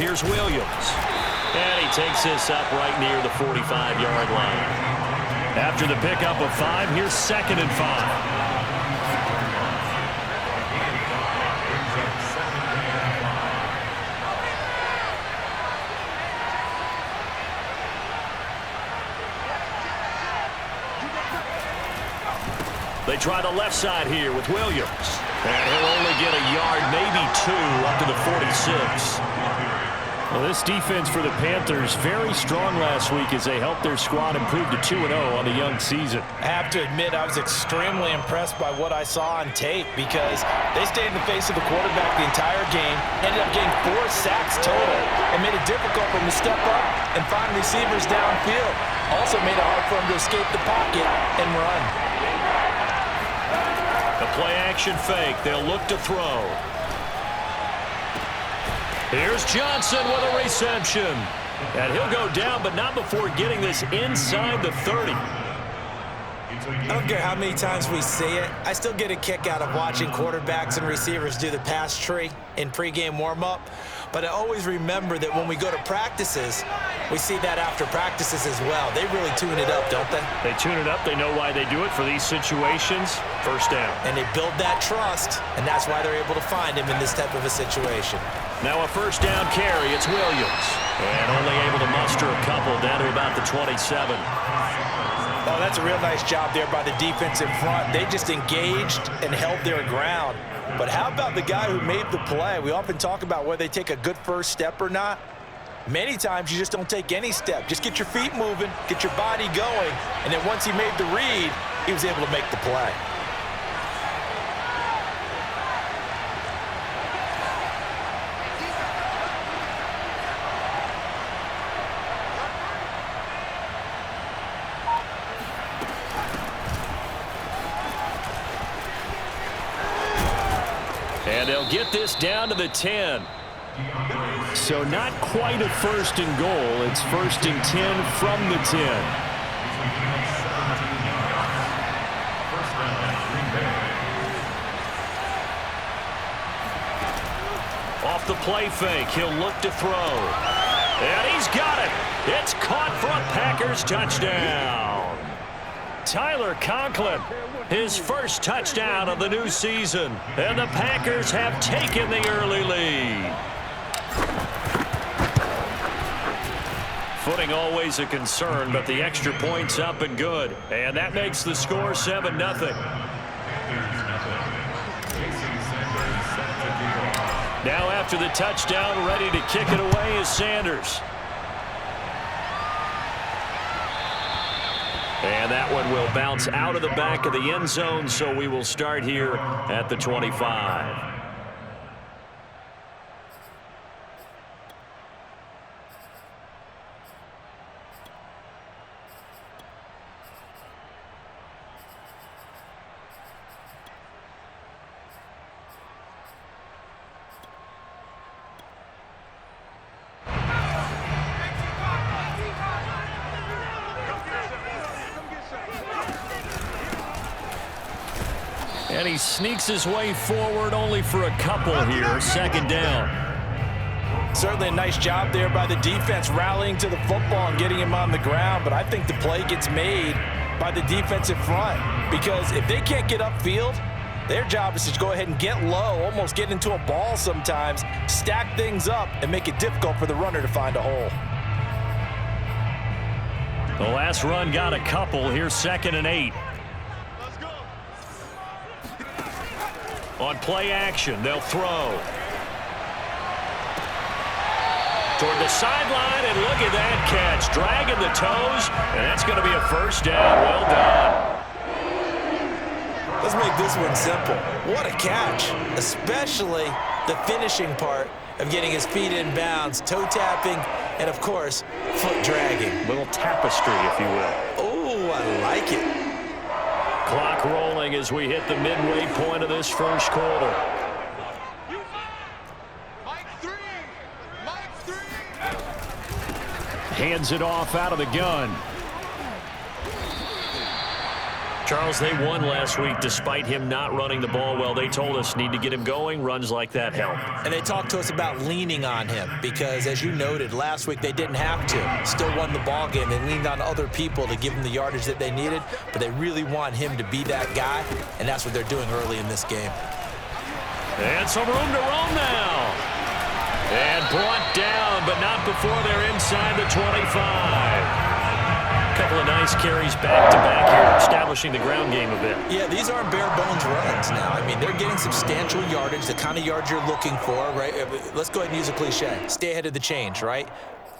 Here's Williams. And he takes this up right near the 45-yard line. After the pickup of 5, here's 2nd and 5. They try the left side here with Williams. And he'll only get a yard, maybe 2, up to the 46. Well, this defense for the Panthers very strong last week as they helped their squad improve to 2-0 on the young season. I have to admit I was extremely impressed by what I saw on tape because they stayed in the face of the quarterback the entire game, ended up getting 4 sacks total, and made it difficult for him to step up and find receivers downfield. Also made it hard for him to escape the pocket and run. The play-action fake. They'll look to throw. Here's Johnson with a reception. And he'll go down, but not before getting this inside the 30. I don't care how many times we see it. I still get a kick out of watching quarterbacks and receivers do the pass tree in pregame warm-up. But I always remember that when we go to practices, we see that after practices as well. They really tune it up, don't they? They tune it up. They know why they do it for these situations. First down. And they build that trust, and that's why they're able to find him in this type of a situation. Now a first down carry. It's Williams. And only able to muster a couple down to about the 27. Oh, that's a real nice job there by the defense in front. They just engaged and held their ground. But how about the guy who made the play? We often talk about whether they take a good first step or not. Many times you just don't take any step. Just get your feet moving, get your body going, and then once he made the read, he was able to make the play. And they'll get this down to the 10. So not quite a 1st and goal. It's 1st and 10 from the 10. Off the play fake, he'll look to throw. And he's got it. It's caught for a Packers touchdown. Tyler Conklin, his first touchdown of the new season. And the Packers have taken the early lead. Footing always a concern, but the extra point's up and good. And that makes the score 7-0. Now after the touchdown, ready to kick it away is Sanders. And that one will bounce out of the back of the end zone, so we will start here at the 25. And he sneaks his way forward only for a couple here. 2nd down. Certainly a nice job there by the defense rallying to the football and getting him on the ground. But I think the play gets made by the defensive front. Because if they can't get upfield, their job is to go ahead and get low, almost get into a ball sometimes, stack things up, and make it difficult for the runner to find a hole. The last run got a couple. Here's 2nd and 8. On play action, they'll throw. Toward the sideline, and look at that catch. Dragging the toes, and that's going to be a first down. Well done. Let's make this one simple. What a catch, especially the finishing part of getting his feet in bounds, toe tapping, and, of course, foot dragging. Little tapestry, if you will. Oh, I like it. Clock rolling as we hit the midway point of this first quarter. Hands it off out of the gun. Charles, they won last week despite him not running the ball well. They told us need to get him going. Runs like that help. And they talked to us about leaning on him because, as you noted, last week they didn't have to. Still won the ball game. They leaned on other people to give him the yardage that they needed, but they really want him to be that guy, and that's what they're doing early in this game. And some room to roam now. And brought down, but not before they're inside the 25. Couple of nice carries back-to-back here, establishing the ground game a bit. Yeah, these aren't bare-bones runs now. I mean, they're getting substantial yardage, the kind of yards you're looking for, right? Let's go ahead and use a cliche. Stay ahead of the change, right?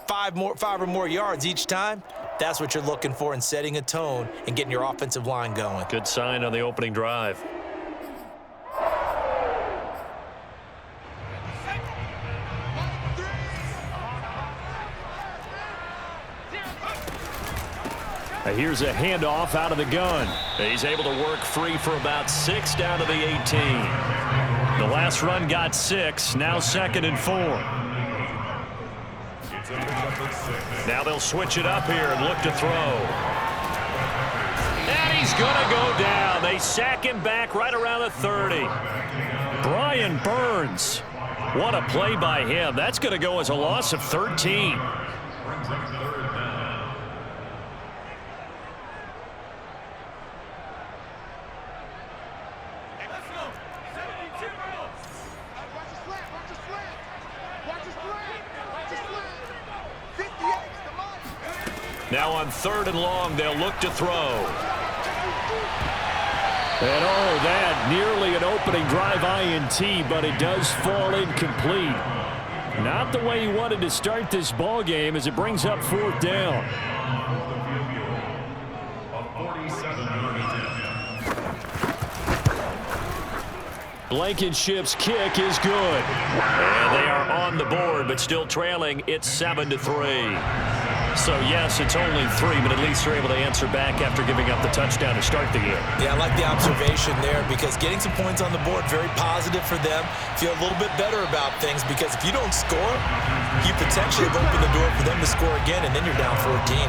Five or more yards each time, that's what you're looking for in setting a tone and getting your offensive line going. Good sign on the opening drive. Here's a handoff out of the gun. He's able to work free for about 6 down to the 18. The last run got 6, now 2nd and 4. Now they'll switch it up here and look to throw. And he's going to go down. They sack him back right around the 30. Brian Burns. What a play by him. That's going to go as a loss of 13. Now on 3rd and long, they'll look to throw. And that nearly an opening drive INT, but it does fall incomplete. Not the way he wanted to start this ball game as it brings up 4th down. Blankenship's kick is good. And they are on the board, but still trailing. It's 7-3. So, yes, it's only 3, but at least they're able to answer back after giving up the touchdown to start the game. Yeah, I like the observation there because getting some points on the board, very positive for them. Feel a little bit better about things because if you don't score, you potentially have opened the door for them to score again, and then you're down 14.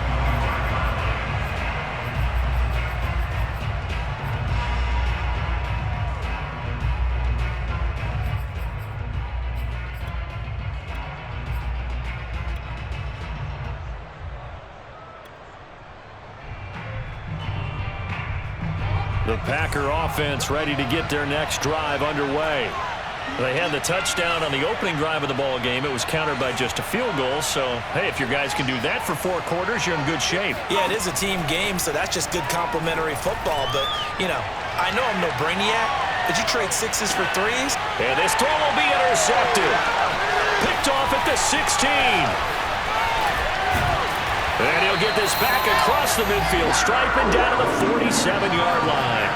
The Packer offense ready to get their next drive underway. They had the touchdown on the opening drive of the ball game. It was countered by just a field goal. So, hey, if your guys can do that for 4 quarters, you're in good shape. Yeah, it is a team game, so that's just good complimentary football. But, you know, I know I'm no brainiac. Did you trade 6s for 3s? And this throw will be intercepted. Picked off at the 16. And he'll get this back across the midfield stripe and down to the 47-yard line.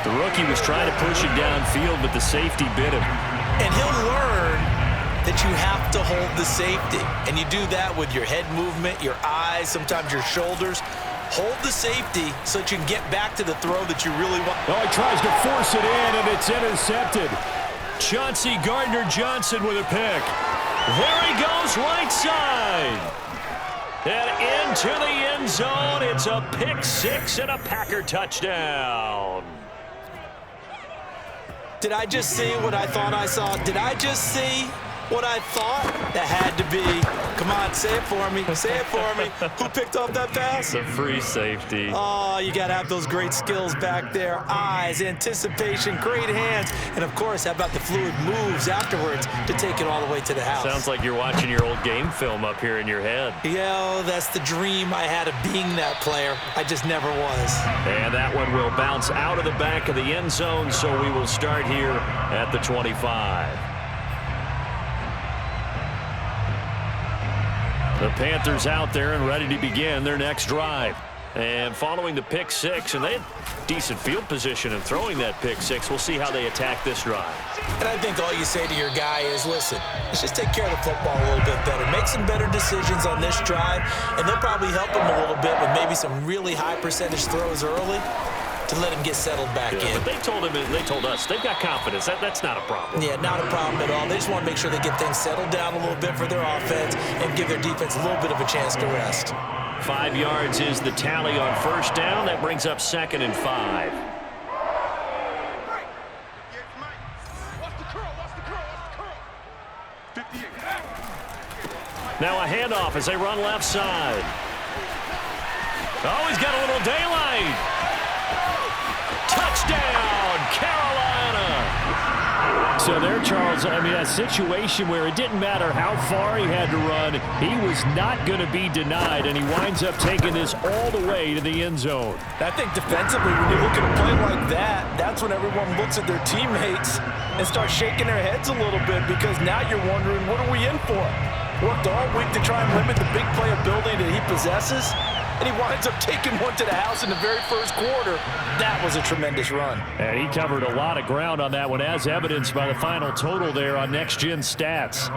The rookie was trying to push it downfield, but the safety bit him. And he'll learn that you have to hold the safety. And you do that with your head movement, your eyes, sometimes your shoulders. Hold the safety so that you can get back to the throw that you really want. Oh, he tries to force it in, and it's intercepted. Chauncey Gardner-Johnson with a pick. There he goes, right side. And into the end zone. It's a pick 6 and a Packer touchdown. Did I just see what I thought I saw? Did I just see what I thought? That had to be. Come on, say it for me. Say it for me. Who picked off that pass? The free safety. Oh, you got to have those great skills back there. Eyes, anticipation, great hands. And, of course, how about the fluid moves afterwards to take it all the way to the house? Sounds like you're watching your old game film up here in your head. Yeah, that's the dream I had of being that player. I just never was. And that one will bounce out of the back of the end zone, so we will start here at the 25. The Panthers out there and ready to begin their next drive. And following the pick 6, and they had decent field position in throwing that pick 6. We'll see how they attack this drive. And I think all you say to your guy is, listen, let's just take care of the football a little bit better. Make some better decisions on this drive, and they'll probably help him a little bit with maybe some really high percentage throws early to let him get settled back in. But they told us, they've got confidence. That's not a problem. Yeah, not a problem at all. They just want to make sure they get things settled down a little bit for their offense and give their defense a little bit of a chance to rest. 5 yards is the tally on first down. That brings up 2nd and 5. Now a handoff as they run left side. Oh, he's got a little daylight. Touchdown, Carolina. So there, Charles, I mean, a situation where it didn't matter how far he had to run, he was not going to be denied, and he winds up taking this all the way to the end zone. I think defensively, when you look at a play like that, that's when everyone looks at their teammates and starts shaking their heads a little bit, because now you're wondering, what are we in for? Worked all week to try and limit the big play ability that he possesses, and he winds up taking one to the house in the very first quarter. That was a tremendous run. And he covered a lot of ground on that one, as evidenced by the final total there on Next Gen Stats.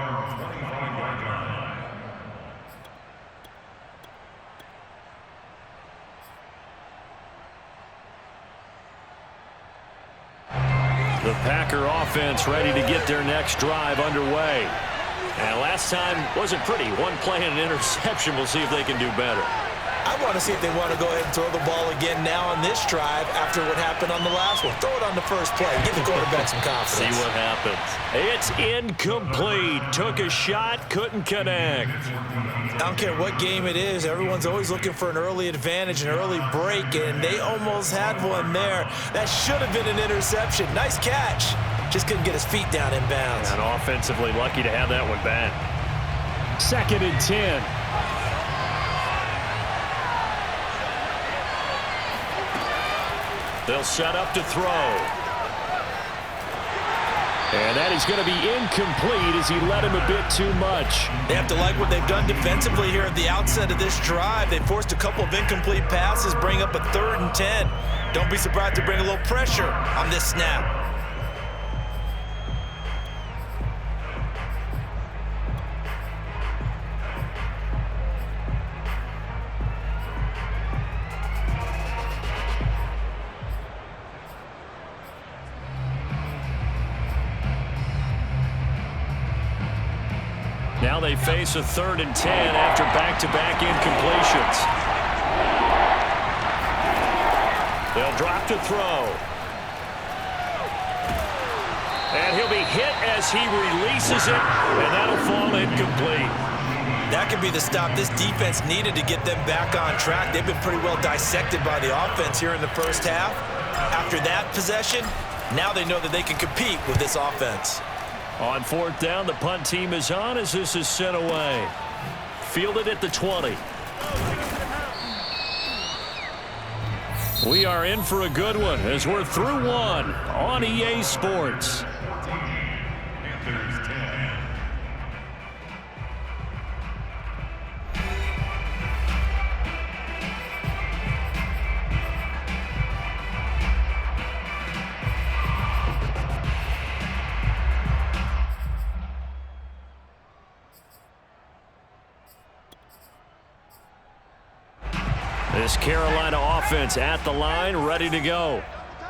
The Packer offense ready to get their next drive underway. And last time wasn't pretty. One play and an interception. We'll see if they can do better. I want to see if they want to go ahead and throw the ball again now on this drive after what happened on the last one. Throw it on the first play. Give the quarterback some confidence. See what happens. It's incomplete. Took a shot, couldn't connect. I don't care what game it is. Everyone's always looking for an early advantage, an early break, and they almost had one there. That should have been an interception. Nice catch. Just couldn't get his feet down in bounds. And offensively lucky to have that one back. 2nd and 10. They'll set up to throw. And that is going to be incomplete as he led him a bit too much. They have to like what they've done defensively here at the outset of this drive. They forced a couple of incomplete passes, bring up a 3rd and 10. Don't be surprised to bring a little pressure on this snap. Now they face a 3rd and 10 after back-to-back incompletions. They'll drop to throw. And he'll be hit as he releases it, and that'll fall incomplete. That could be the stop this defense needed to get them back on track. They've been pretty well dissected by the offense here in the first half. After that possession, now they know that they can compete with this offense. On 4th down, the punt team is on as this is sent away. Fielded at the 20. We are in for a good one as we're through one on EA Sports. This Carolina offense at the line, ready to go.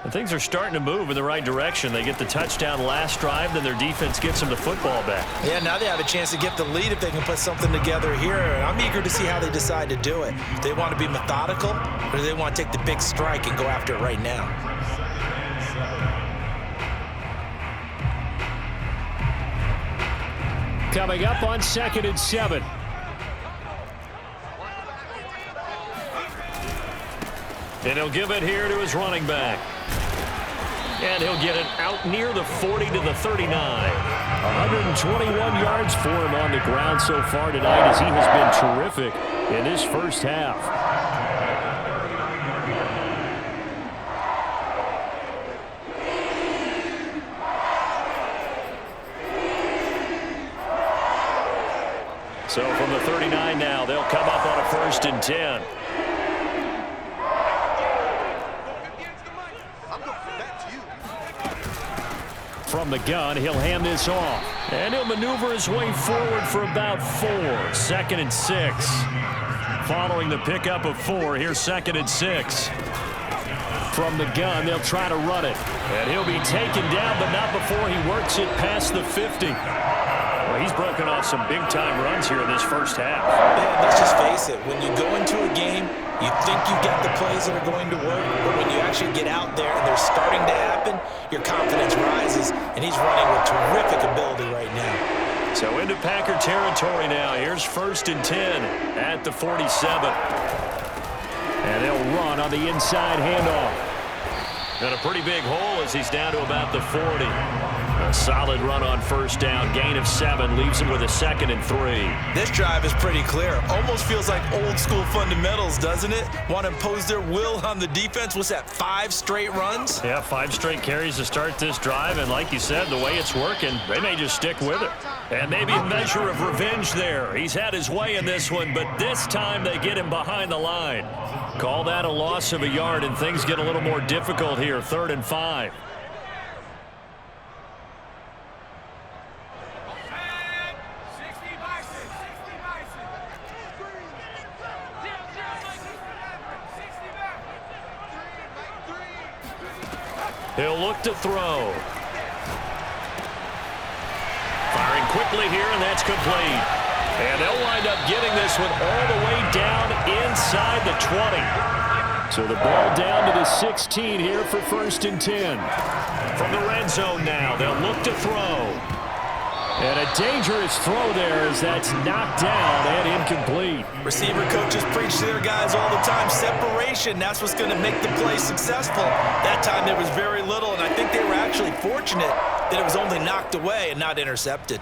And things are starting to move in the right direction. They get the touchdown last drive, then their defense gets them the football back. Yeah, now they have a chance to get the lead if they can put something together here. And I'm eager to see how they decide to do it. Do they want to be methodical, or do they want to take the big strike and go after it right now? Coming up on 2nd and 7. And he'll give it here to his running back. And he'll get it out near the 40 to the 39. 121 yards for him on the ground so far tonight as he has been terrific in this first half. So from the 39 now, they'll come up on a 1st and 10. From the gun, he'll hand this off. And he'll maneuver his way forward for about 4. 2nd and 6. Following the pickup of 4, here's 2nd and 6. From the gun, they'll try to run it. And he'll be taken down, but not before he works it past the 50. Well, he's broken off some big-time runs here in this first half. Man, let's just face it. When you go into a game, you think you've got the plays that are going to work, but when you actually get out there and they're starting to happen, your confidence rises, and he's running with terrific ability right now. So into Packer territory now. Here's 1st and 10 at the 47. And they'll run on the inside handoff. And a pretty big hole as he's down to about the 40. A solid run on 1st down. Gain of 7 leaves him with a 2nd and 3. This drive is pretty clear. Almost feels like old school fundamentals, doesn't it? Want to impose their will on the defense. What's that, 5 straight runs? Yeah, 5 straight carries to start this drive. And like you said, the way it's working, they may just stick with it. And maybe a measure of revenge there. He's had his way in this one, but this time they get him behind the line. Call that a loss of a yard, and things get a little more difficult here. 3rd and 5. He'll look to throw. Firing quickly here, and that's complete. And they'll wind up getting this one all the way down inside the 20. So the ball down to the 16 here for 1st and 10. From the red zone now, they'll look to throw. And a dangerous throw there as that's knocked down and incomplete. Receiver coaches preach to their guys all the time. Separation, that's what's going to make the play successful. That time there was very little, and I think they were actually fortunate that it was only knocked away and not intercepted.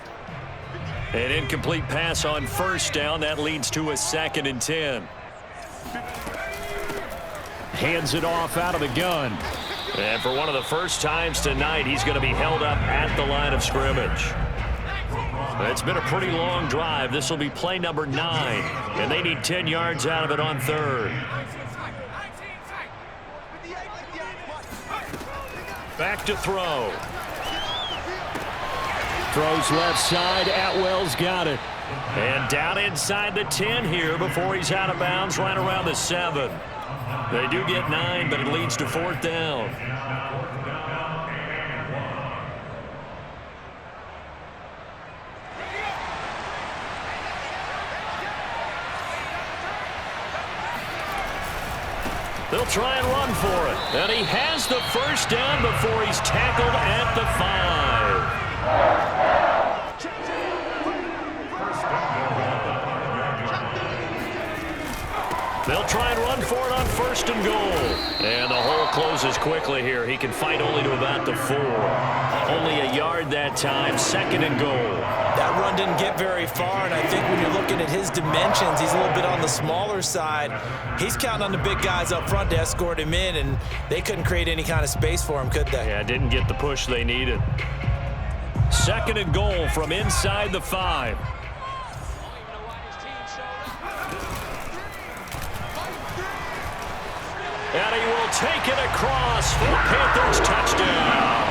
An incomplete pass on 1st down. That leads to a 2nd and 10. Hands it off out of the gun. And for one of the first times tonight, he's going to be held up at the line of scrimmage. It's been a pretty long drive. This will be play number 9, and they need 10 yards out of it on 3rd. Back to throw. Throws left side. Atwell's got it. And down inside the 10 here before he's out of bounds right around the 7. They do get 9, but it leads to 4th down. They'll try and run for it. And he has the 1st down before he's tackled at the 5. They'll try and run for it on 1st and goal. And the hole closes quickly here. He can fight only to about the 4. Only a yard that time. 2nd and goal. That run didn't get very far, and I think when you're looking at his dimensions, he's a little bit on the smaller side. He's counting on the big guys up front to escort him in, and they couldn't create any kind of space for him, could they? Yeah, didn't get the push they needed. 2nd and goal from inside the 5. And he will take it across for the Panthers touchdown.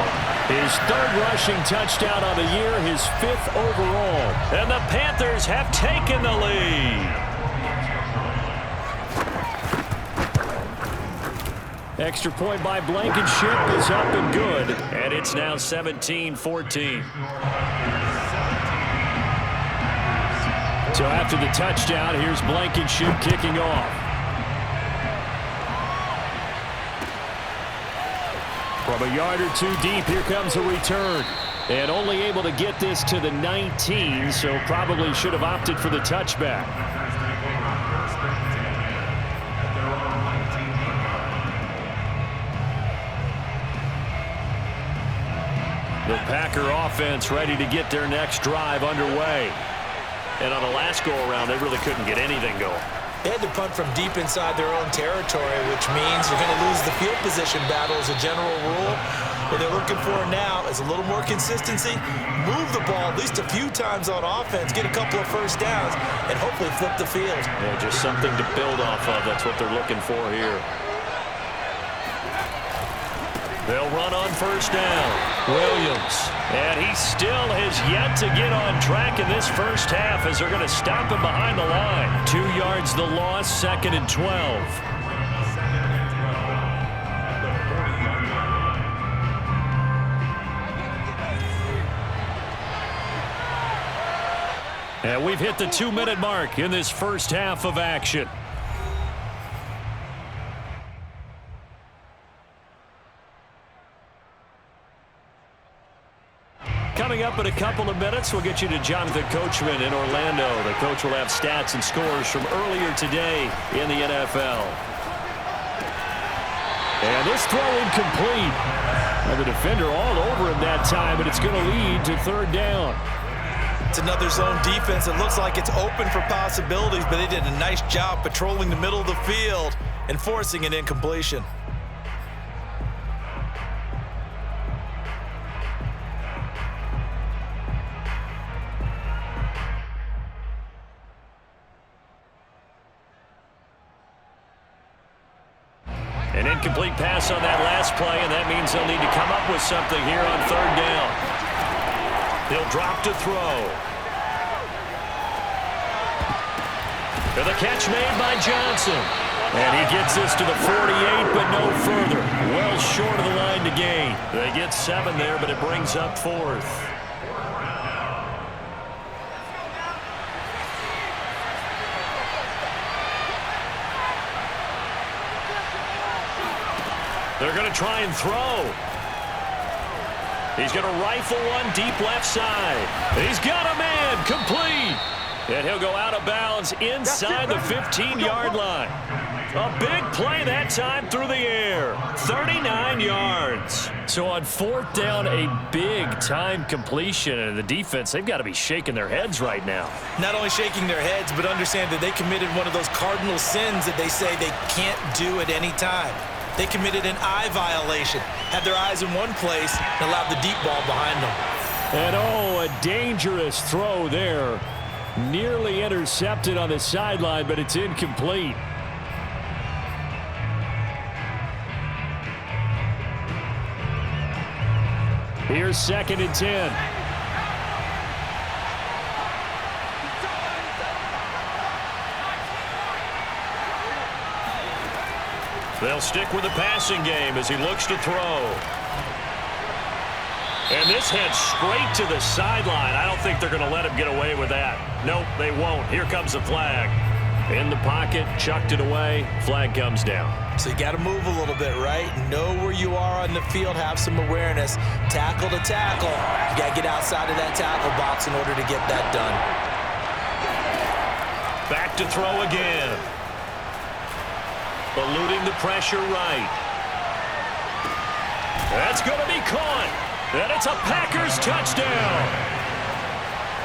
His 3rd rushing touchdown on the year, his 5th overall. And the Panthers have taken the lead. Extra point by Blankenship is up and good. And it's now 17-14. So after the touchdown, here's Blankenship kicking off. From a yard or 2 deep, here comes a return. And only able to get this to the 19, so probably should have opted for the touchback. The Packer offense ready to get their next drive underway. And on the last go-around, they really couldn't get anything going. They had to punt from deep inside their own territory, which means you're going to lose the field position battle as a general rule. What they're looking for now is a little more consistency, move the ball at least a few times on offense, get a couple of 1st downs, and hopefully flip the field. Yeah, just something to build off of. That's what they're looking for here. They'll run on 1st down. Williams. And he still has yet to get on track in this first half as they're going to stop him behind the line. 2 yards the loss, 2nd and 12. And we've hit the 2-minute mark in this first half of action. Coming up in a couple of minutes, we'll get you to Jonathan Coachman in Orlando. The coach will have stats and scores from earlier today in the NFL. And this throw incomplete. And the defender all over him that time, and it's going to lead to third down. It's another zone defense. It looks like it's open for possibilities, but they did a nice job patrolling the middle of the field and forcing an incompletion. An incomplete pass on that last play, and that means they'll need to come up with something here on third down. He'll drop to throw. And the catch made by Johnson. And he gets this to the 48, but no further. Well short of the line to gain. They get 7 there, but it brings up 4th. They're going to try and throw. He's going to rifle one deep left side. He's got a man, complete. And he'll go out of bounds inside the 15-yard line. A big play that time through the air. 39 yards. So on fourth down, a big-time completion. And the defense, they've got to be shaking their heads right now. Not only shaking their heads, but understand that they committed one of those cardinal sins that they say they can't do at any time. They committed an eye violation, had their eyes in one place, and allowed the deep ball behind them. And oh, a dangerous throw there. Nearly intercepted on the sideline, but it's incomplete. Here's 2nd and 10. They'll stick with the passing game as he looks to throw. And this heads straight to the sideline. I don't think they're going to let him get away with that. Nope, they won't. Here comes the flag. In the pocket, chucked it away. Flag comes down. So you got to move a little bit, right? Know where you are on the field, have some awareness. Tackle to tackle. You got to get outside of that tackle box in order to get that done. Back to throw again. Eluding the pressure right. That's going to be caught. And it's a Packers touchdown.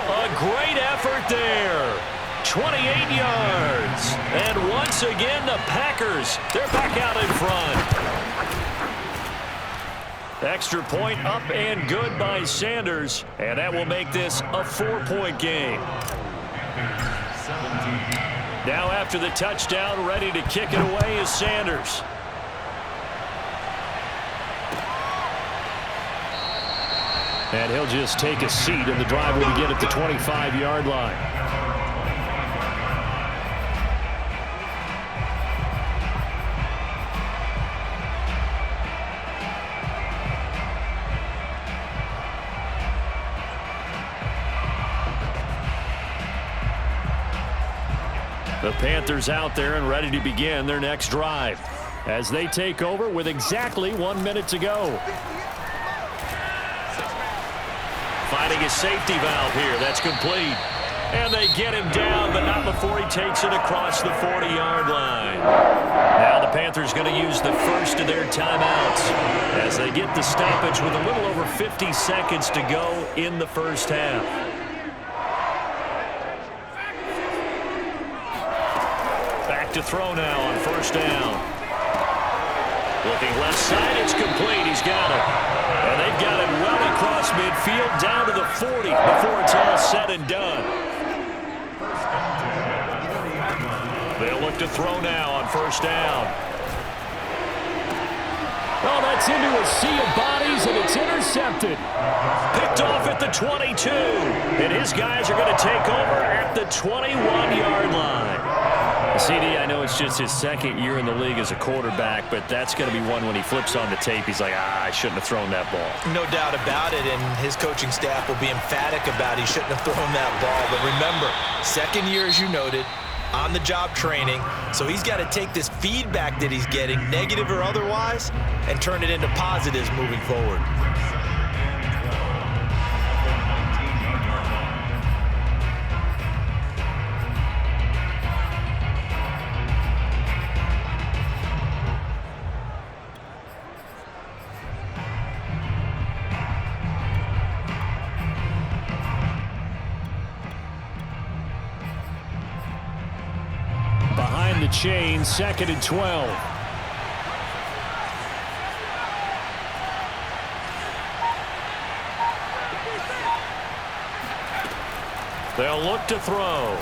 A great effort there. 28 yards. And once again, the Packers, they're back out in front. Extra point up and good by Sanders. And that will make this a 4-point game. Now after the touchdown, ready to kick it away is Sanders. And he'll just take a seat, and the drive will begin at the 25-yard line. The Panthers out there and ready to begin their next drive as they take over with exactly 1 minute to go. Finding a safety valve here. That's complete. And they get him down, but not before he takes it across the 40-yard line. Now the Panthers going to use the first of their timeouts as they get the stoppage with a little over 50 seconds to go in the first half. Back to throw now on first down. Looking left side, it's complete. He's got it. And they've got it well across midfield down to the 40 before it's all said and done. They'll look to throw now on first down. Oh, that's into a sea of bodies, and it's intercepted. Picked off at the 22. And his guys are going to take over at the 21-yard line. CD, I know it's just his second year in the league as a quarterback, but that's going to be one when he flips on the tape, he's like, I shouldn't have thrown that ball. No doubt about it, and his coaching staff will be emphatic about he shouldn't have thrown that ball. But remember, second year, as you noted, on-the-job training, so he's got to take this feedback that he's getting, negative or otherwise, and turn it into positives moving forward. Behind the chain, 2nd and 12. They'll look to throw.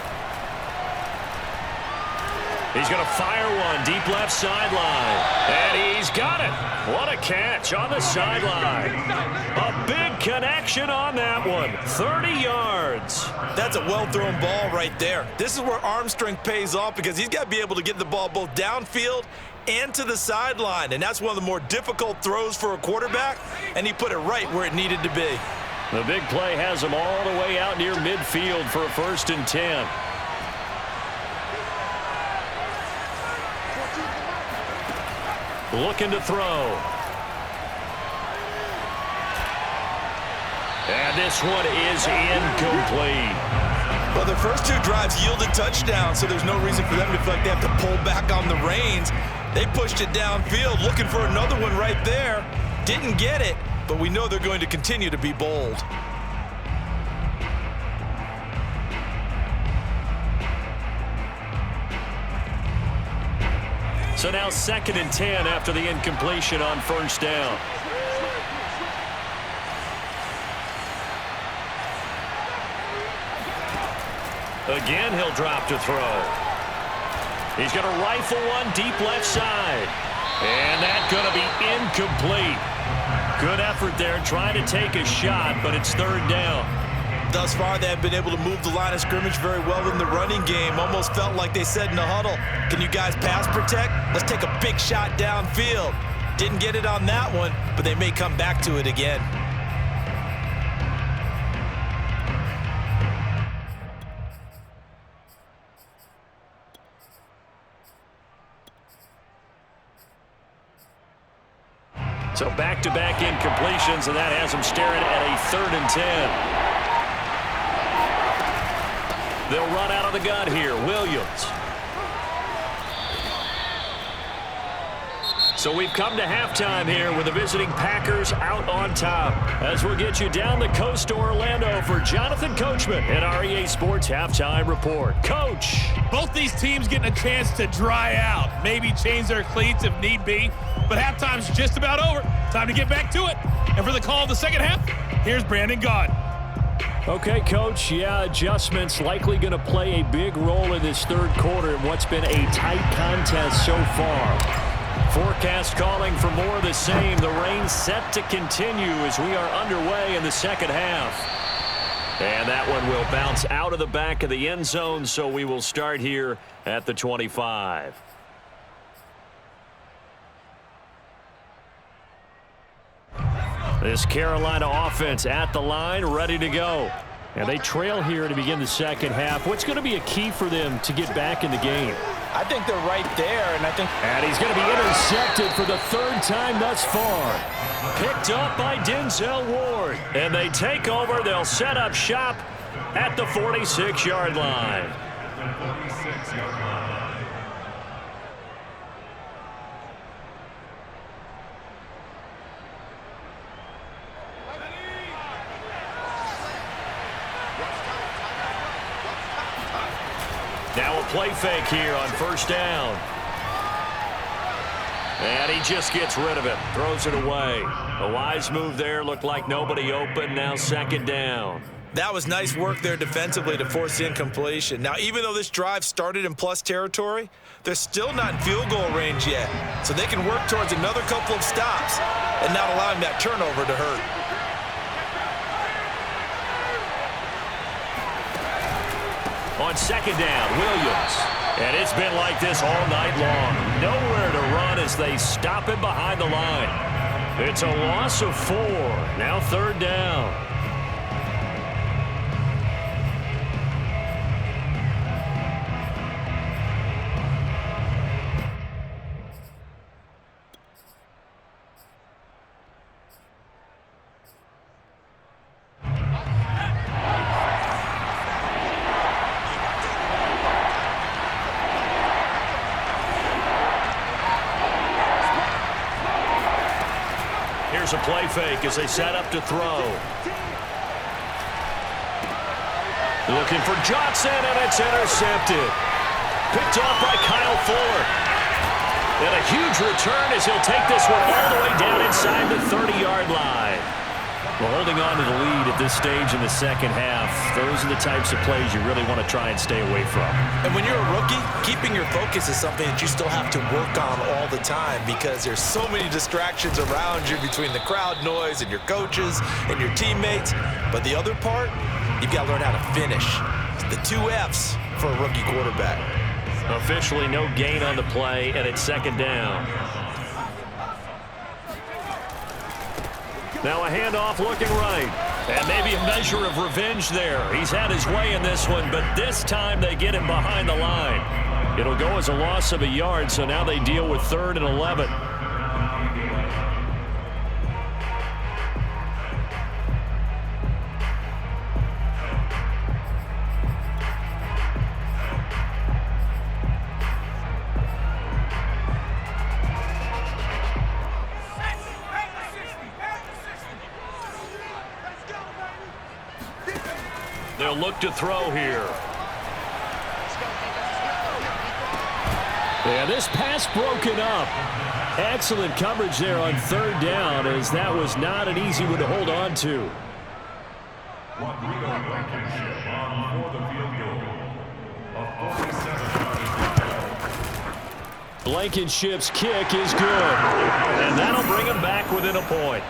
He's going to fire one deep left sideline. And he's got it. What a catch on the sideline. A big connection on that one. 30 yards. That's a well-thrown ball right there. This is where arm strength pays off because he's got to be able to get the ball both downfield and to the sideline. And that's one of the more difficult throws for a quarterback, and he put it right where it needed to be. The big play has him all the way out near midfield for a 1st and 10. Looking to throw. And this one is incomplete. Well, the first two drives yielded touchdowns, so there's no reason for them to feel like they have to pull back on the reins. They pushed it downfield, looking for another one right there. Didn't get it, but we know they're going to continue to be bold. So now 2nd and 10 after the incompletion on 1st down. Again, he'll drop to throw. He's going to rifle one deep left side. And that's going to be incomplete. Good effort there trying to take a shot, but it's 3rd down. Thus far, they have been able to move the line of scrimmage very well in the running game. Almost felt like they said in the huddle, can you guys pass protect? Let's take a big shot downfield. Didn't get it on that one, but they may come back to it again. So back-to-back incompletions, and that has them staring at a 3rd and 10. They'll run out of the gun here. Williams. So we've come to halftime here with the visiting Packers out on top. As we'll get you down the coast to Orlando for Jonathan Coachman at our EA Sports Halftime Report. Coach. Both these teams getting a chance to dry out, maybe change their cleats if need be, but halftime's just about over. Time to get back to it. And for the call of the second half, here's Brandon Gaud. Okay, Coach, yeah, adjustments likely going to play a big role in this 3rd quarter in what's been a tight contest so far. Forecast calling for more of the same. The rain set to continue as we are underway in the 2nd half. And that one will bounce out of the back of the end zone, so we will start here at the 25. This Carolina offense at the line, ready to go. And they trail here to begin the 2nd half. What's going to be a key for them to get back in the game? I think they're right there, And he's going to be intercepted for the 3rd time thus far. Picked up by Denzel Ward. And they take over. They'll set up shop at the 46-yard line. Now a play fake here on 1st down. And he just gets rid of it. Throws it away. A wise move there. Looked like nobody open. Now 2nd down. That was nice work there defensively to force the incompletion. Now, even though this drive started in plus territory, they're still not in field goal range yet. So they can work towards another couple of stops and not allowing that turnover to hurt. On on second down. Williams. And it's been like this all night long. Nowhere to run as they stop him behind the line. It's a loss of 4. Now third down. Here's a play fake as they set up to throw. Looking for Johnson, and it's intercepted. Picked off by Kyle Fuller. And a huge return as he'll take this one all the way down inside the 30-yard line. Well, holding on to the lead at this stage in the second half, those are the types of plays you really want to try and stay away from. And when you're a rookie, keeping your focus is something that you still have to work on all the time because there's so many distractions around you between the crowd noise and your coaches and your teammates. But the other part, you've got to learn how to finish. It's the 2 F's for a rookie quarterback. Officially no gain on the play, and it's second down. Now a handoff looking right. And maybe a measure of revenge there. He's had his way in this one, but this time they get him behind the line. It'll go as a loss of a yard, so now they deal with 3rd and 11. They'll look to throw here. Yeah, this pass broken up. Excellent coverage there on 3rd down, as that was not an easy one to hold on to. Blankenship's kick is good. And that'll bring him back within a point.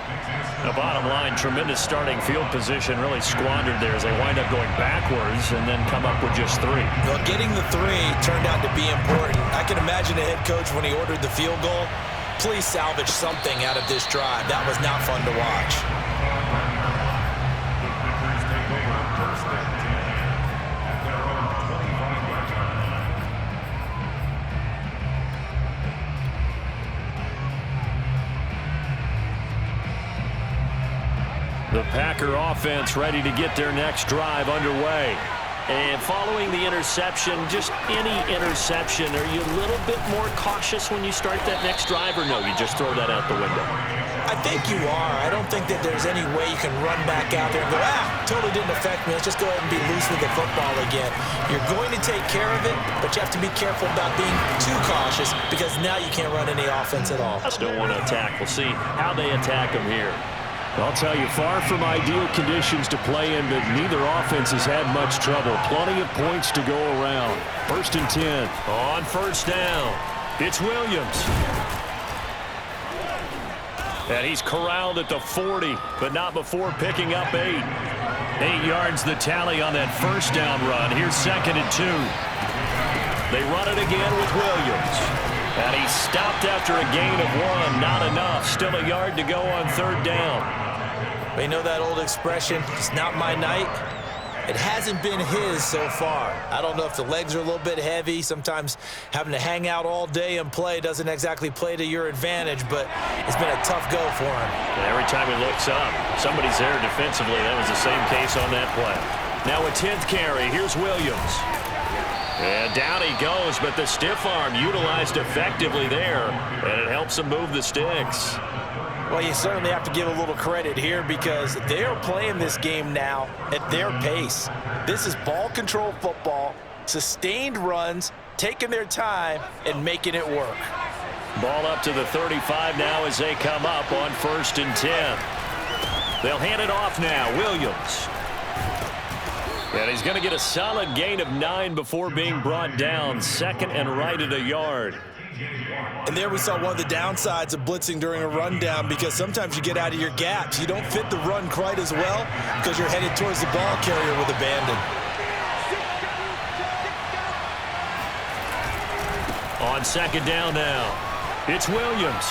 The bottom line, tremendous starting field position, really squandered there as they wind up going backwards and then come up with just 3. Well, getting the 3 turned out to be important. I can imagine the head coach when he ordered the field goal. Please salvage something out of this drive. That was not fun to watch. The Packer offense ready to get their next drive underway. And following the interception, just any interception, are you a little bit more cautious when you start that next drive, or no, you just throw that out the window? I think you are. I don't think that there's any way you can run back out there and go, totally didn't affect me. Let's just go ahead and be loose with the football again. You're going to take care of it, but you have to be careful about being too cautious because now you can't run any offense at all. Still want to attack. We'll see how they attack them here. I'll tell you, far from ideal conditions to play in, but neither offense has had much trouble. Plenty of points to go around. 1st and 10. On 1st down, it's Williams. And he's corralled at the 40, but not before picking up 8. 8 yards the tally on that 1st down run. Here's 2nd and 2. They run it again with Williams. And he stopped after a gain of 1. Not enough. Still a yard to go on 3rd down. You know that old expression, it's not my night? It hasn't been his so far. I don't know if the legs are a little bit heavy. Sometimes having to hang out all day and play doesn't exactly play to your advantage, but it's been a tough go for him. And every time he looks up, somebody's there defensively. That was the same case on that play. Now a 10th carry. Here's Williams. And down he goes, but the stiff arm utilized effectively there, and it helps him move the sticks. Well, you certainly have to give a little credit here because they are playing this game now at their pace. This is ball control football, sustained runs, taking their time, and making it work. Ball up to the 35 now as they come up on 1st and 10. They'll hand it off now. Williams. And he's going to get a solid gain of 9 before being brought down. 2nd and right at a yard. And there we saw one of the downsides of blitzing during a rundown because sometimes you get out of your gaps. You don't fit the run quite as well because you're headed towards the ball carrier with abandon. On second down now, it's Williams.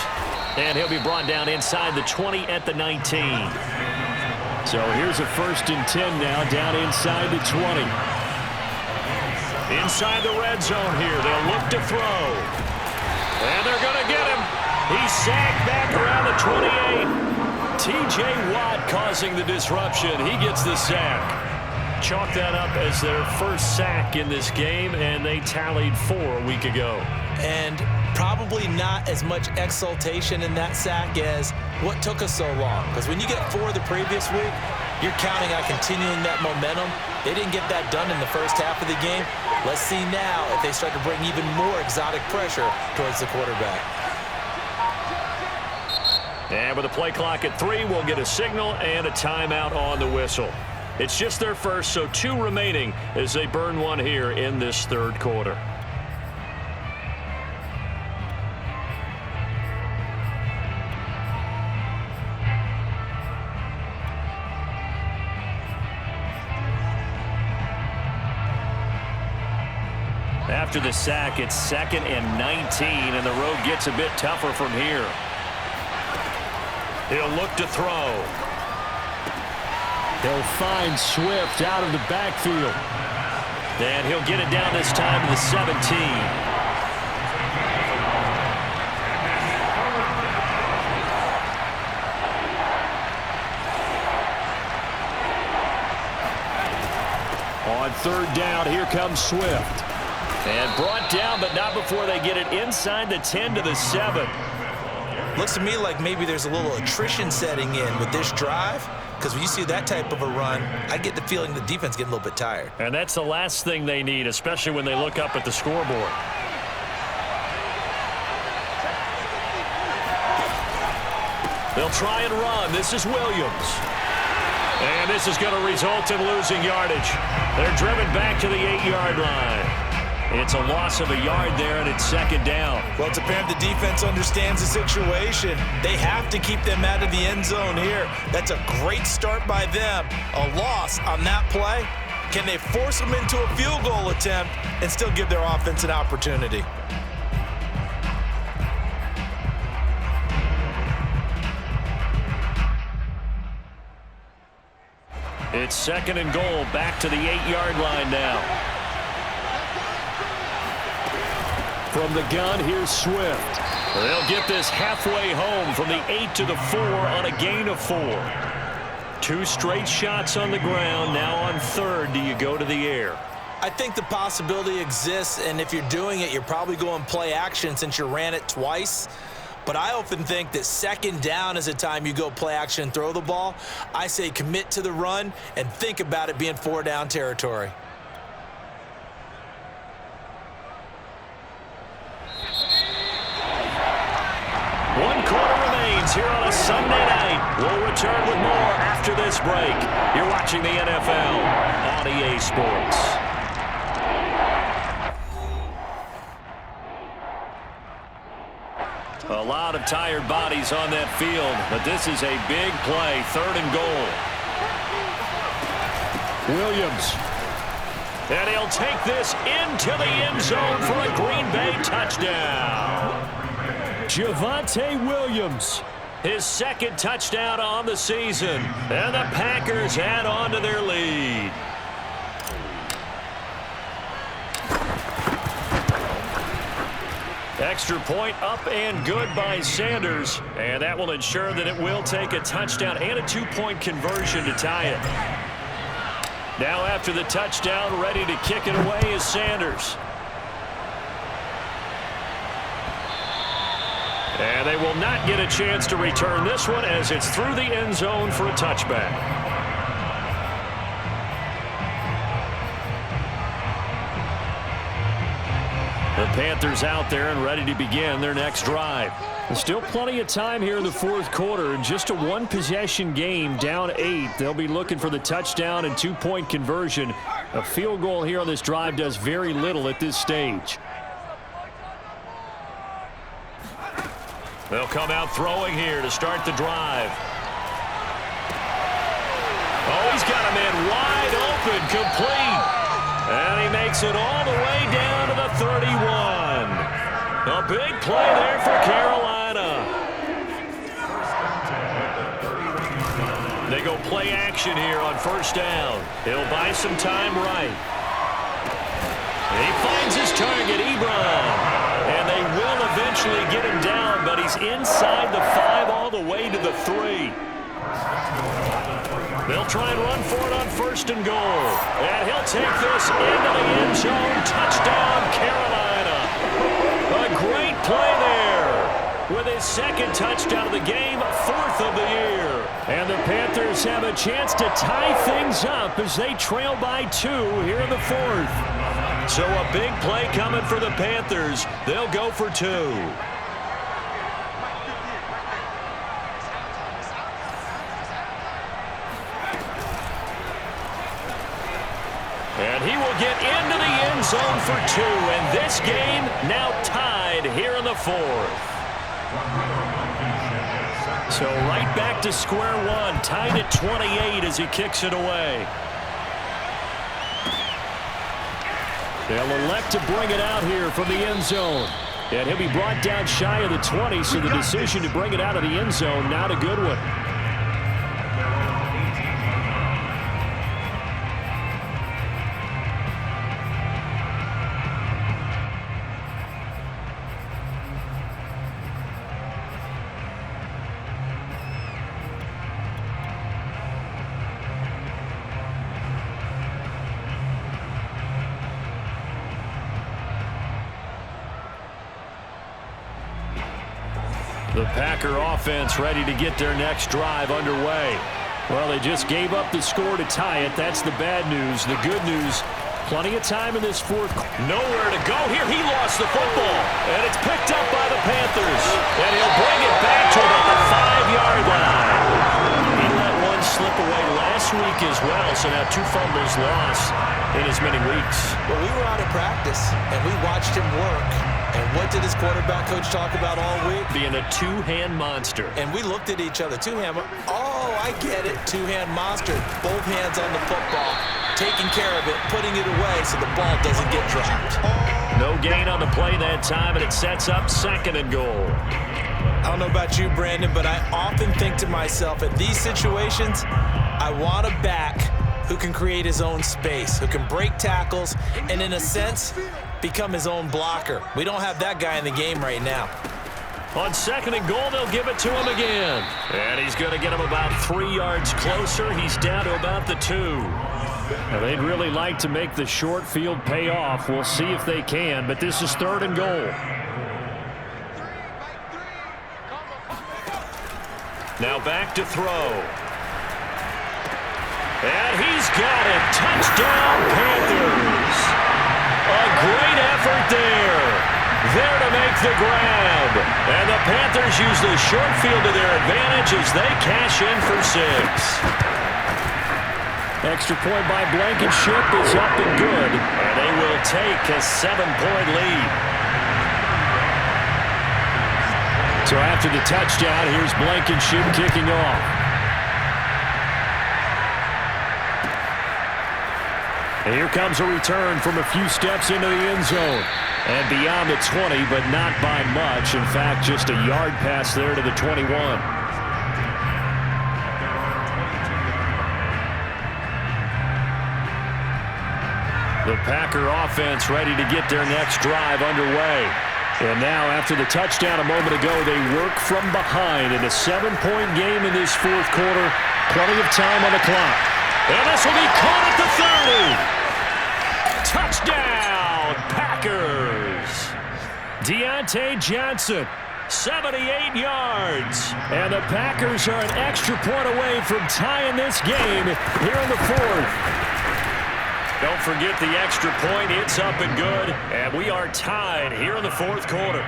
And he'll be brought down inside the 20 at the 19. So here's a 1st and 10 now, down inside the 20. Inside the red zone here. They'll look to throw. And they're going to get him. He's sacked back around the 28. T.J. Watt causing the disruption. He gets the sack. Chalk that up as their first sack in this game, and they tallied 4 a week ago. And probably not as much exultation in that sack as what took us so long. Because when you get 4 the previous week, you're counting on continuing that momentum. They didn't get that done in the first half of the game. Let's see now if they start to bring even more exotic pressure towards the quarterback. And with the play clock at 3, we'll get a signal and a timeout on the whistle. It's just their first, so 2 remaining as they burn one here in this 3rd quarter. After the sack, it's 2nd and 19, and the road gets a bit tougher from here. He'll look to throw. He'll find Swift out of the backfield. And he'll get it down this time to the 17. On 3rd down, here comes Swift. And brought down, but not before they get it inside the 10 to the 7. Looks to me like maybe there's a little attrition setting in with this drive, because when you see that type of a run, I get the feeling the defense getting a little bit tired. And that's the last thing they need, especially when they look up at the scoreboard. They'll try and run. This is Williams. And this is going to result in losing yardage. They're driven back to the 8-yard line. It's a loss of a yard there, and it's 2nd down. Well, it's apparent the defense understands the situation. They have to keep them out of the end zone here. That's a great start by them. A loss on that play. Can they force them into a field goal attempt and still give their offense an opportunity? It's 2nd and goal, back to the 8-yard line now. From the gun, here's Swift. They'll get this halfway home from the 8 to the 4 on a gain of 4. 2 straight shots on the ground. Now on 3rd, do you go to the air? I think the possibility exists, and if you're doing it, you're probably going play action since you ran it twice. But I often think that 2nd down is a time you go play action and throw the ball. I say commit to the run and think about it being 4-down territory. One quarter remains here on a Sunday night. We'll return with more after this break. You're watching the NFL on EA Sports. A lot of tired bodies on that field, but this is a big play, 3rd and goal. Williams. And he'll take this into the end zone for a Green Bay touchdown. Javonte Williams, his 2nd touchdown on the season, and the Packers add on to their lead. Extra point up and good by Sanders, and that will ensure that it will take a touchdown and a 2-point conversion to tie it. Now after the touchdown, ready to kick it away is Sanders. And they will not get a chance to return this one as it's through the end zone for a touchback. The Panthers out there and ready to begin their next drive. There's still plenty of time here in the 4th quarter. Just a 1-possession game, down 8. They'll be looking for the touchdown and 2-point conversion. A field goal here on this drive does very little at this stage. They'll come out throwing here to start the drive. Oh, he's got a man wide open, complete. And he makes it all the way down to the 31. A big play there for Carolina. They go play action here on first down. He'll buy some time right. He finds his target, Ebron. And they will eventually get him down, but he's inside the 5 all the way to the 3. They'll try and run for it on first and goal. And he'll take this into the end zone. Touchdown, Carolina. A great play there with his second touchdown of the game, 4th of the year. And the Panthers have a chance to tie things up as they trail by 2 here in the 4th. So a big play coming for the Panthers. They'll go for 2. And he will get into the end zone for 2. And this game now tied here in the 4th. So right back to square one, tied at 28 as he kicks it away. They'll elect to bring it out here from the end zone. And he'll be brought down shy of the 20, so the decision to bring it out of the end zone, not a good one. The Packer offense ready to get their next drive underway. Well, they just gave up the score to tie it. That's the bad news. The good news, plenty of time in this 4th. Nowhere to go here. He lost the football. And it's picked up by the Panthers. And he'll bring it back to about the 5-yard line. He let one slip away last week as well, so now 2 fumbles lost in as many weeks. Well, we were out of practice, and we watched him work. And what did his quarterback coach talk about all week? Being a 2-hand monster. And we looked at each other. 2-hand. Oh, I get it. 2-hand monster. Both hands on the football. Taking care of it. Putting it away so the ball doesn't get dropped. No gain on the play that time, and it sets up 2nd and goal. I don't know about you, Brandon, but I often think to myself, at these situations, I want a back who can create his own space, who can break tackles, and in a sense, become his own blocker. We don't have that guy in the game right now. On 2nd and goal, they'll give it to him again. And he's going to get him about 3 yards closer. He's down to about the 2. Now, they'd really like to make the short field pay off. We'll see if they can, but this is 3rd and goal. Now back to throw. And he's got it. Touchdown, Panthers. A great effort there. There to make the grab. And the Panthers use the short field to their advantage as they cash in for 6. Extra point by Blankenship is up and good. And they will take a 7-point lead. So after the touchdown, here's Blankenship kicking off. And here comes a return from a few steps into the end zone. And beyond the 20, but not by much. In fact, just a yard pass there to the 21. The Packer offense ready to get their next drive underway. And now, after the touchdown a moment ago, they work from behind in a 7-point game in this 4th quarter. Plenty of time on the clock. And this will be caught at the 30. Touchdown, Packers. Deontay Johnson, 78 yards. And the Packers are an extra point away from tying this game here in the 4th. Don't forget the extra point. It's up and good. And we are tied here in the 4th quarter.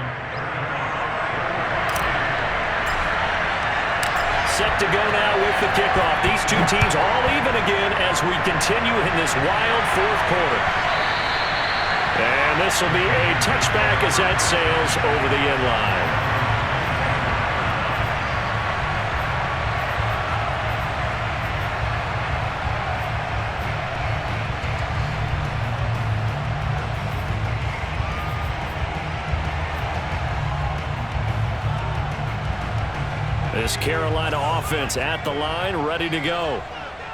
Set to go now with the kickoff. These two teams all even again as we continue in this wild 4th quarter. And this will be a touchback as that sails over the end line. This Carolina offense at the line, ready to go.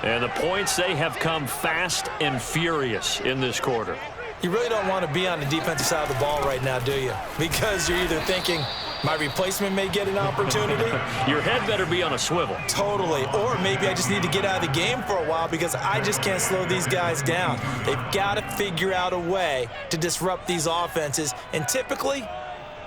And the points, they have come fast and furious in this quarter. You really don't want to be on the defensive side of the ball right now, do you? Because you're either thinking, my replacement may get an opportunity. Your head better be on a swivel. Totally. Or maybe I just need to get out of the game for a while because I just can't slow these guys down. They've got to figure out a way to disrupt these offenses. And typically,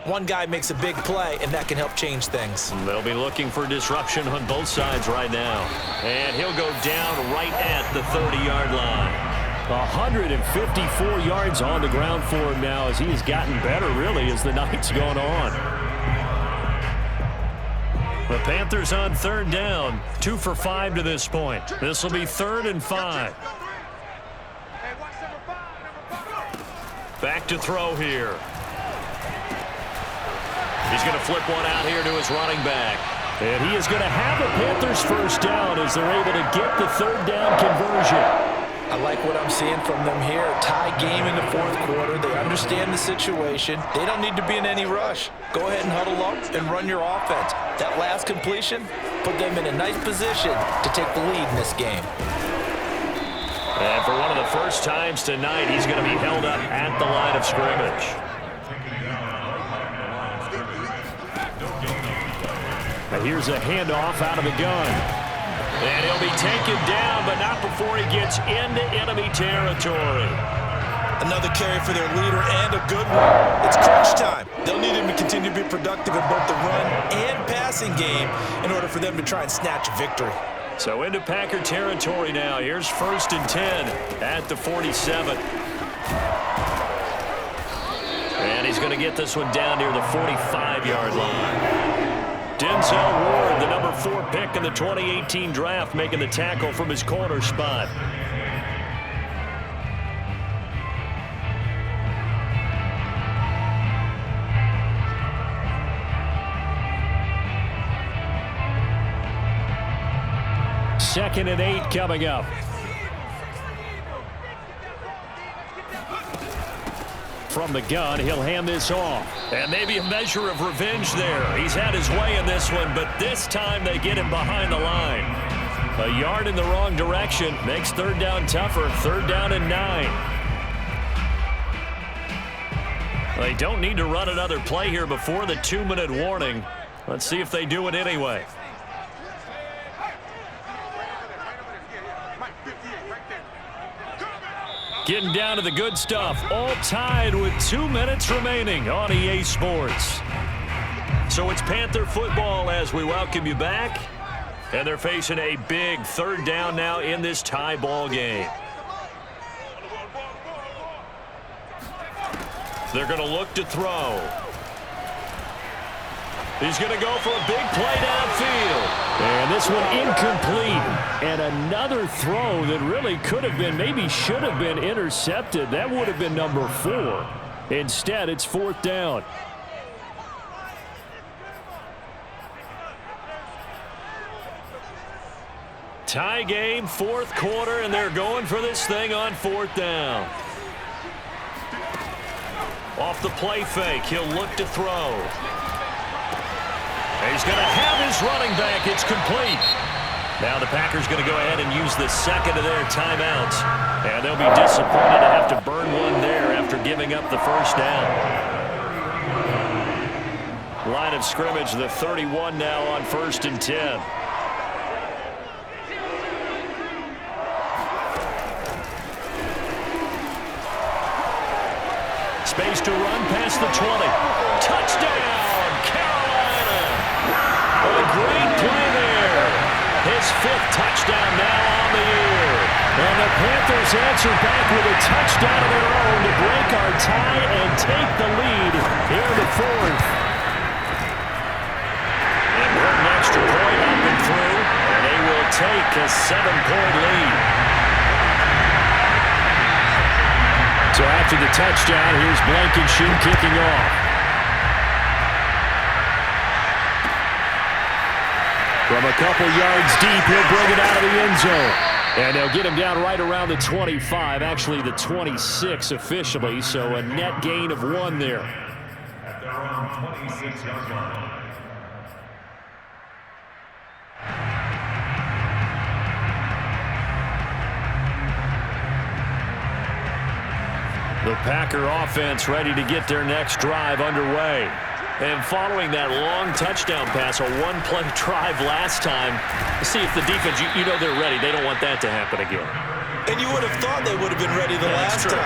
one guy makes a big play, and that can help change things. They'll be looking for disruption on both sides right now. And he'll go down right at the 30-yard line. 154 yards on the ground for him now as he has gotten better, really, as the night's gone on. The Panthers on third down, 2 for 5 to this point. This will be 3rd and 5. Back to throw here. He's going to flip one out here to his running back. And he is going to have a Panthers first down as they're able to get the 3rd down conversion. I like what I'm seeing from them here. Tie game in the 4th quarter. They understand the situation. They don't need to be in any rush. Go ahead and huddle up and run your offense. That last completion put them in a nice position to take the lead in this game. And for one of the first times tonight, he's going to be held up at the line of scrimmage. Now here's a handoff out of the gun. And he'll be taken down, but not before he gets into enemy territory. Another carry for their leader and a good one. It's crunch time. They'll need him to continue to be productive in both the run and passing game in order for them to try and snatch a victory. So into Packer territory now. Here's 1st and 10 at the 47. And he's going to get this one down near the 45-yard line. Denzel Ward, the number 4 pick in the 2018 draft, making the tackle from his corner spot. Second and 8 coming up. From the gun, he'll hand this off. And maybe a measure of revenge there. He's had his way in this one, but this time they get him behind the line. A yard in the wrong direction makes 3rd down tougher. 3rd down and 9. They don't need to run another play here before the 2-minute warning. Let's see if they do it anyway. Getting down to the good stuff, all tied with 2 minutes remaining on EA Sports. So it's Panther football as we welcome you back. And they're facing a big 3rd down now in this tie ball game. They're going to look to throw. He's going to go for a big play downfield. And this one incomplete. And another throw that really could have been, maybe should have been intercepted. That would have been number 4. Instead, it's 4th down. Tie game, 4th quarter, and they're going for this thing on 4th down. Off the play fake, he'll look to throw. He's going to have his running back. It's complete. Now the Packers going to go ahead and use the second of their timeouts. And they'll be disappointed to have to burn one there after giving up the first down. Line of scrimmage, the 31 now on 1st and 10. Space to run past the 20. Touchdown, Carolina. A great play there. His 5th touchdown now on the year. And the Panthers answer back with a touchdown of their own to break our tie and take the lead here in the 4th. And put an extra point up and through, and they will take a 7-point lead. So after the touchdown, here's Blankenship kicking off. From a couple yards deep, he'll bring it out of the end zone. And they'll get him down right around the 25, actually the 26 officially, so a net gain of 1 there. At the around 26-yard line. The Packer offense ready to get their next drive underway. And following that long touchdown pass, a one-play drive last time, see if the defense, you know they're ready. They don't want that to happen again. And you would have thought they would have been ready the last time.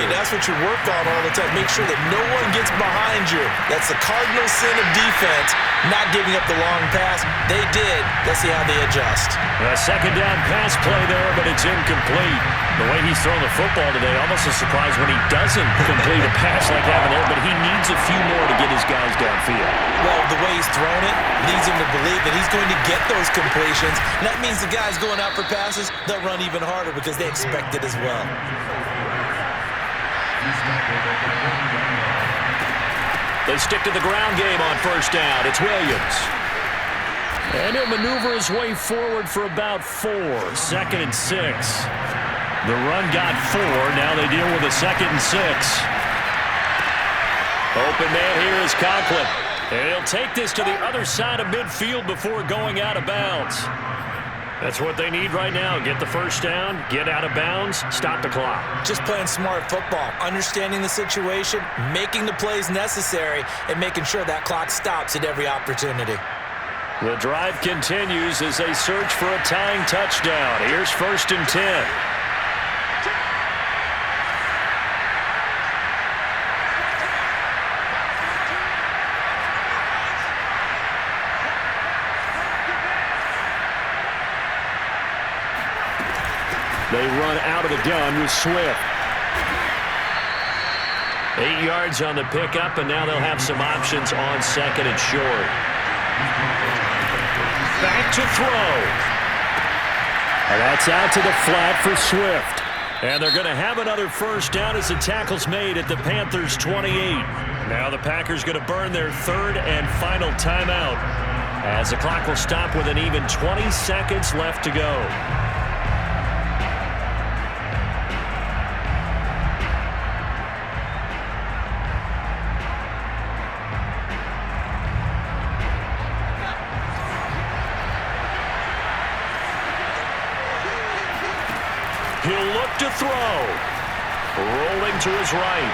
That's what you work on all the time. Make sure that no one gets behind you. That's the cardinal sin of defense, not giving up the long pass. They did. Let's see how they adjust. A second down pass play there, but it's incomplete. The way he's thrown the football today, almost a surprise when he doesn't complete a pass like having there, but he needs a few more to get his guys downfield. Well, the way he's thrown it leads him to believe that he's going to get those completions. And that means the guys going out for passes, they'll run even harder because they expect it as well. They stick to the ground game on first down. It's Williams. And he'll maneuver his way forward for about 4. 2nd and 6. The run got 4. Now they deal with a 2nd and 6. Open man here is Conklin. And he'll take this to the other side of midfield before going out of bounds. That's what they need right now. Get the first down, get out of bounds, stop the clock. Just playing smart football, understanding the situation, making the plays necessary, and making sure that clock stops at every opportunity. The drive continues as they search for a tying touchdown. Here's 1st and 10. They run out of the gun with Swift. 8 yards on the pickup, and now they'll have some options on 2nd and short. Back to throw. And that's out to the flat for Swift. And they're going to have another first down as the tackle's made at the Panthers' 28. Now the Packers going to burn their 3rd and final timeout as the clock will stop with an even 20 seconds left to go. He'll look to throw. Rolling to his right.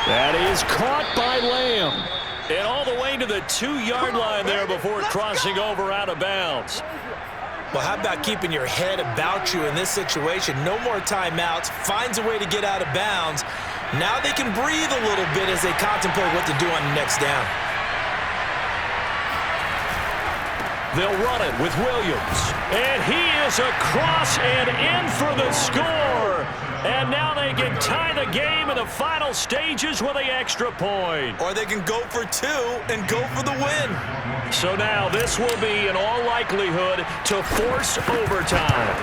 That is caught by Lamb. And all the way to the 2-yard line there before crossing over out of bounds. Well, how about keeping your head about you in this situation? No more timeouts. Finds a way to get out of bounds. Now they can breathe a little bit as they contemplate what to do on the next down. They'll run it with Williams. And he is across and in for the score. And now they can tie the game in the final stages with an extra point. Or they can go for 2 and go for the win. So now this will be, in all likelihood, to force overtime.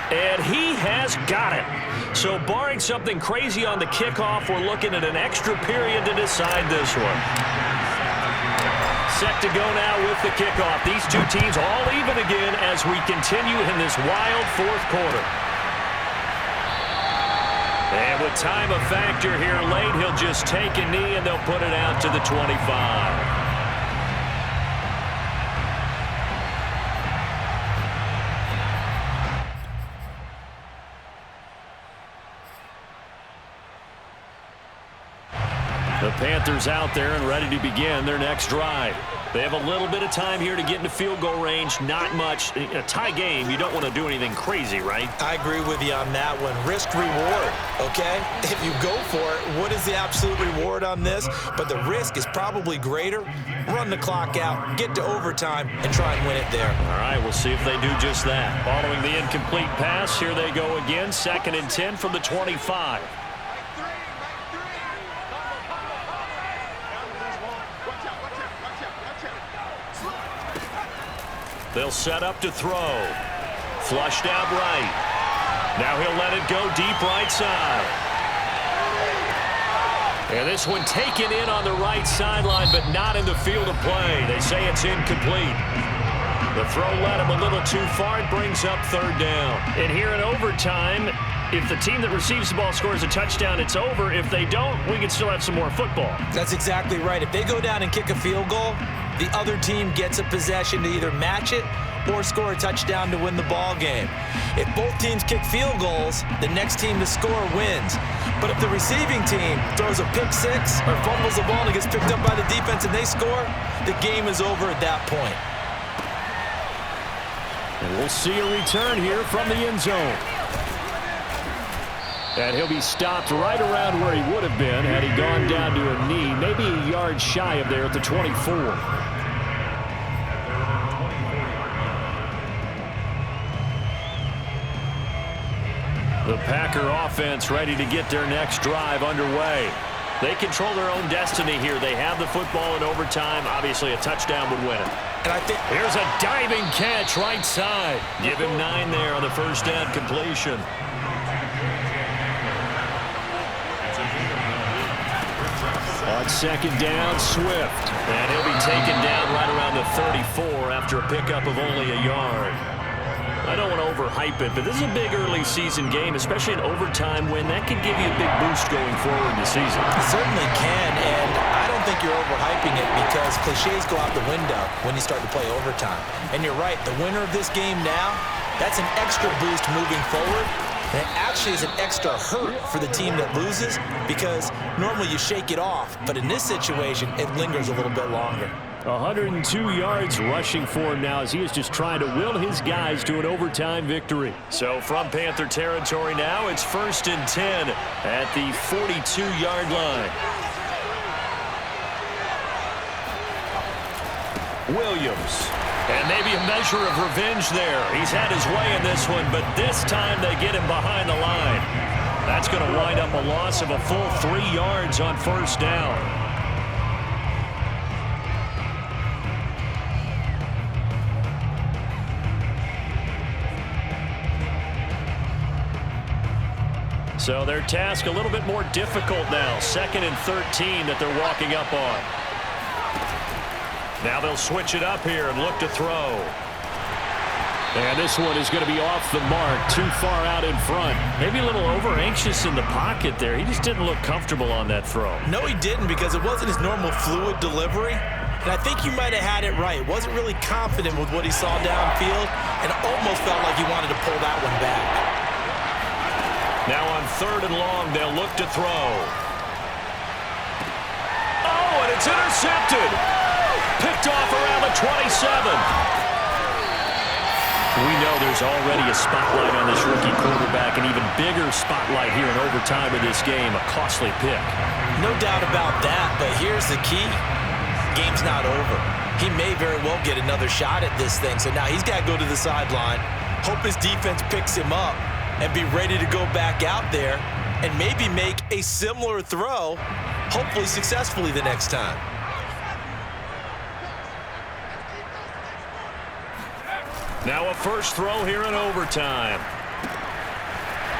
And he has got it. So barring something crazy on the kickoff, we're looking at an extra period to decide this one. Set to go now with the kickoff. These two teams all even again as we continue in this wild 4th quarter. And with time a factor here late, he'll just take a knee and they'll put it out to the 25. The Panthers out there and ready to begin their next drive. They have a little bit of time here to get into field goal range. Not much. In a tie game, you don't want to do anything crazy, right? I agree with you on that one. Risk reward, okay? If you go for it, what is the absolute reward on this? But the risk is probably greater. Run the clock out, get to overtime, and try and win it there. All right, we'll see if they do just that. Following the incomplete pass, here they go again. 2nd and 10 from the 25. They'll set up to throw. Flushed out right. Now he'll let it go deep right side. And this one taken in on the right sideline, but not in the field of play. They say it's incomplete. The throw led him a little too far. It brings up 3rd down. And here in overtime, if the team that receives the ball scores a touchdown, it's over. If they don't, we can still have some more football. That's exactly right. If they go down and kick a field goal, the other team gets a possession to either match it or score a touchdown to win the ball game. If both teams kick field goals, the next team to score wins. But if the receiving team throws a pick six or fumbles the ball and it gets picked up by the defense and they score, the game is over at that point. And we'll see a return here from the end zone. And he'll be stopped right around where he would have been had he gone down to a knee, maybe a yard shy of there at the 24. The Packer offense ready to get their next drive underway. They control their own destiny here. They have the football in overtime. Obviously, a touchdown would win it. And I think here's a diving catch right side. Give him 9 there on the first down completion. On second down, Swift. And he'll be taken down right around the 34 after a pickup of only a yard. I don't want to overhype it, but this is a big early season game, especially an overtime win. That could give you a big boost going forward in the season. It certainly can, and I don't think you're overhyping it because cliches go out the window when you start to play overtime. And you're right, the winner of this game now, that's an extra boost moving forward. And it actually is an extra hurt for the team that loses because normally you shake it off, but in this situation, it lingers a little bit longer. 102 yards rushing for him now as he is just trying to will his guys to an overtime victory. So from Panther territory now, it's 1st and 10 at the 42-yard line. Williams. And maybe a measure of revenge there. He's had his way in this one, but this time they get him behind the line. That's going to wind up a loss of a full 3 yards on first down. So their task a little bit more difficult now. 2nd and 13 that they're walking up on. Now they'll switch it up here and look to throw. And this one is going to be off the mark, too far out in front. Maybe a little over-anxious in the pocket there. He just didn't look comfortable on that throw. No, he didn't because it wasn't his normal fluid delivery. And I think you might have had it right. Wasn't really confident with what he saw downfield and almost felt like he wanted to pull that one back. Now on 3rd and long, they'll look to throw. Oh, and it's intercepted. Picked off around the 27. We know there's already a spotlight on this rookie quarterback, an even bigger spotlight here in overtime of this game, a costly pick. No doubt about that, but here's the key. Game's not over. He may very well get another shot at this thing, so now he's got to go to the sideline, hope his defense picks him up, and be ready to go back out there and maybe make a similar throw, hopefully successfully the next time. Now a first throw here in overtime.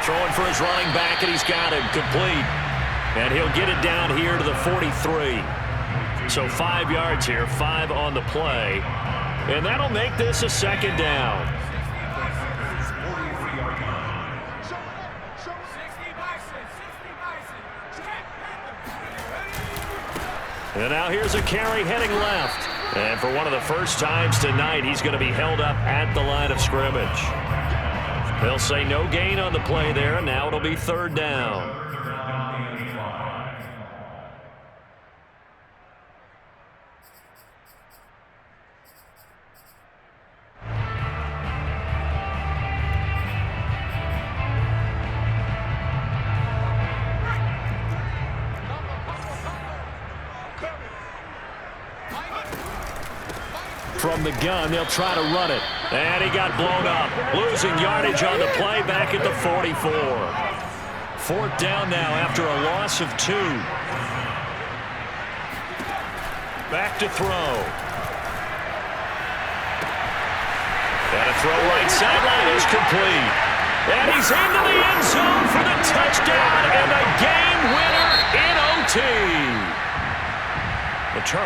Throwing for his running back, and he's got him complete. And he'll get it down here to the 43. So 5 yards here, 5 on the play. And that'll make this a 2nd down. And now here's a carry heading left. And for one of the first times tonight, he's going to be held up at the line of scrimmage. They'll say no gain on the play there, and now it'll be 3rd down. From the gun, they'll try to run it. And he got blown up. Losing yardage on the play back at the 44. 4th down now after a loss of 2. Back to throw. And a throw right sideline is complete. And he's into the end zone for the touchdown and the game winner in OT. The Charles